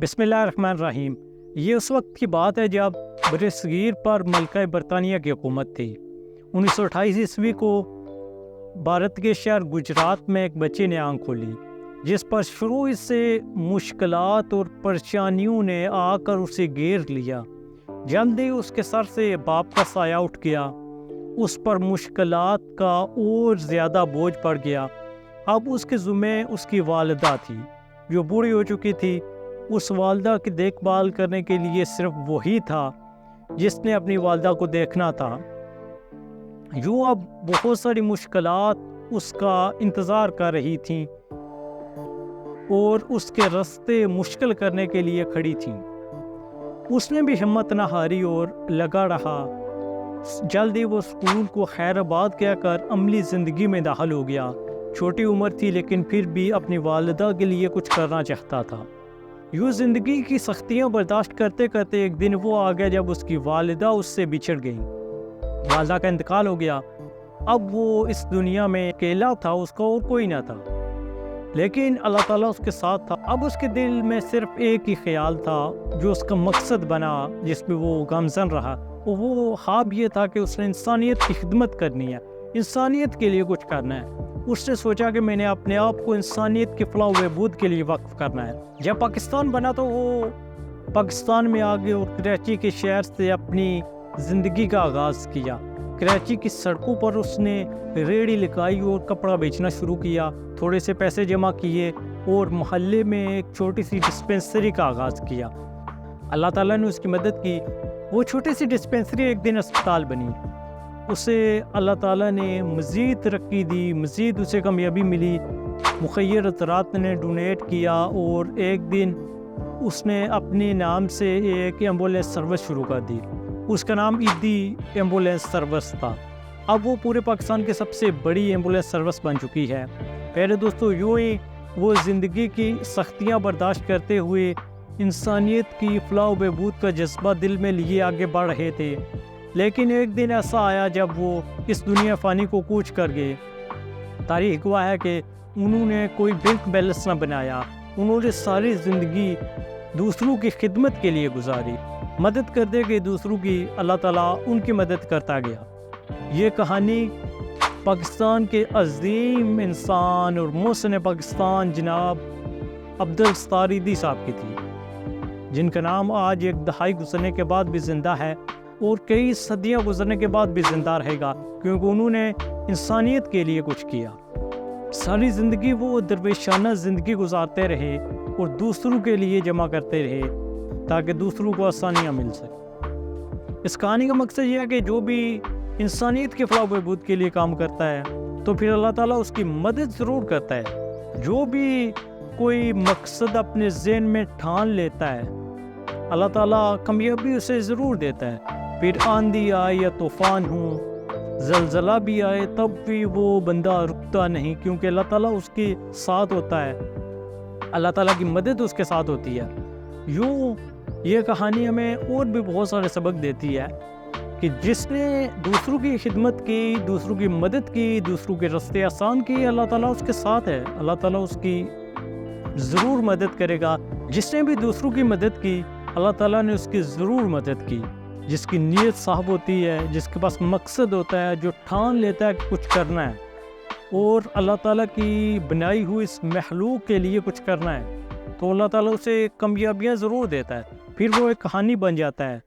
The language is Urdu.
بسم اللہ الرحمن الرحیم۔ یہ اس وقت کی بات ہے جب برصغیر پر ملکہ برطانیہ کی حکومت تھی۔ 1928 کو بھارت کے شہر گجرات میں ایک بچے نے آنکھ کھولی، جس پر شروع سے مشکلات اور پریشانیوں نے آ کر اسے گھیر لیا۔ جلد ہی اس کے سر سے باپ کا سایہ اٹھ گیا، اس پر مشکلات کا اور زیادہ بوجھ پڑ گیا۔ اب اس کے ذمہ اس کی والدہ تھی جو بوڑھی ہو چکی تھی۔ اس والدہ کی دیکھ بھال کرنے کے لیے صرف وہی تھا جس نے اپنی والدہ کو دیکھنا تھا۔ یوں اب بہت ساری مشکلات اس کا انتظار کر رہی تھیں اور اس کے راستے مشکل کرنے کے لیے کھڑی تھیں۔ اس نے بھی ہمت نہ ہاری اور لگا رہا۔ جلد ہی وہ اسکول کو خیر آباد کہہ کر عملی زندگی میں داخل ہو گیا۔ چھوٹی عمر تھی لیکن پھر بھی اپنی والدہ کے لیے کچھ کرنا چاہتا تھا۔ یوں زندگی کی سختیاں برداشت کرتے کرتے ایک دن وہ آ گیا جب اس کی والدہ اس سے بچھڑ گئی۔ والدہ کا انتقال ہو گیا۔ اب وہ اس دنیا میں اکیلا تھا، اس کا اور کوئی نہ تھا، لیکن اللہ تعالیٰ اس کے ساتھ تھا۔ اب اس کے دل میں صرف ایک ہی خیال تھا جو اس کا مقصد بنا، جس پہ وہ گامزن رہا، اور وہ خواب یہ تھا کہ اس نے انسانیت کی خدمت کرنی ہے، انسانیت کے لیے کچھ کرنا ہے۔ اس نے سوچا کہ میں نے اپنے آپ کو انسانیت کے فلاح و بہبود کے لیے وقف کرنا ہے۔ جب پاکستان بنا تو وہ پاکستان میں آگے اور کراچی کے شہر سے اپنی زندگی کا آغاز کیا۔ کراچی کی سڑکوں پر اس نے ریڑھی لگائی اور کپڑا بیچنا شروع کیا۔ تھوڑے سے پیسے جمع کیے اور محلے میں ایک چھوٹی سی ڈسپنسری کا آغاز کیا۔ اللہ تعالیٰ نے اس کی مدد کی۔ وہ چھوٹی سی ڈسپنسری ایک دن اسپتال بنی۔ اسے اللہ تعالیٰ نے مزید ترقی دی، مزید اسے کامیابی ملی۔ مخیر افراد نے ڈونیٹ کیا اور ایک دن اس نے اپنے نام سے ایک ایمبولینس سروس شروع کر دی۔ اس کا نام ایدی ایمبولینس سروس تھا۔ اب وہ پورے پاکستان کی سب سے بڑی ایمبولینس سروس بن چکی ہے۔ پہلے دوستو، یوں ہی وہ زندگی کی سختیاں برداشت کرتے ہوئے انسانیت کی فلاح و بہبود کا جذبہ دل میں لیے آگے بڑھ رہے تھے، لیکن ایک دن ایسا آیا جب وہ اس دنیا فانی کو کوچ کر گئے۔ تاریخ گواہ ہے کہ انہوں نے کوئی بینک بیلنس نہ بنایا۔ انہوں نے ساری زندگی دوسروں کی خدمت کے لیے گزاری، مدد کرتے گئے دوسروں کی۔ اللہ تعالیٰ ان کی مدد کرتا گیا۔ یہ کہانی پاکستان کے عظیم انسان اور محسن پاکستان جناب عبدالستار ایدی صاحب کی تھی، جن کا نام آج ایک دہائی گزرنے کے بعد بھی زندہ ہے اور کئی صدیاں گزرنے کے بعد بھی زندہ رہے گا، کیونکہ انہوں نے انسانیت کے لیے کچھ کیا۔ ساری زندگی وہ درویشانہ زندگی گزارتے رہے اور دوسروں کے لیے جمع کرتے رہے تاکہ دوسروں کو آسانیاں مل سکیں۔ اس کہانی کا مقصد یہ ہے کہ جو بھی انسانیت کے فلاح و بہبود کے لیے کام کرتا ہے تو پھر اللہ تعالیٰ اس کی مدد ضرور کرتا ہے۔ جو بھی کوئی مقصد اپنے ذہن میں ٹھان لیتا ہے، اللہ تعالیٰ کامیابی اسے ضرور دیتا ہے۔ پھر آندھی آئے یا طوفان ہو، زلزلہ بھی آئے، تب بھی وہ بندہ رکتا نہیں، کیونکہ اللہ تعالیٰ اس کے ساتھ ہوتا ہے، اللہ تعالیٰ کی مدد اس کے ساتھ ہوتی ہے۔ یوں یہ کہانی ہمیں اور بھی بہت سارے سبق دیتی ہے کہ جس نے دوسروں کی خدمت کی، دوسروں کی مدد کی، دوسروں کے راستے آسان کی، اللہ تعالیٰ اس کے ساتھ ہے، اللہ تعالیٰ اس کی ضرور مدد کرے گا۔ جس نے بھی دوسروں کی مدد کی، اللہ تعالیٰ نے اس کی ضرور مدد کی۔ جس کی نیت صاف ہوتی ہے، جس کے پاس مقصد ہوتا ہے، جو ٹھان لیتا ہے کہ کچھ کرنا ہے اور اللہ تعالیٰ کی بنائی ہوئی اس مخلوق کے لیے کچھ کرنا ہے، تو اللہ تعالیٰ اسے کامیابیاں ضرور دیتا ہے۔ پھر وہ ایک کہانی بن جاتا ہے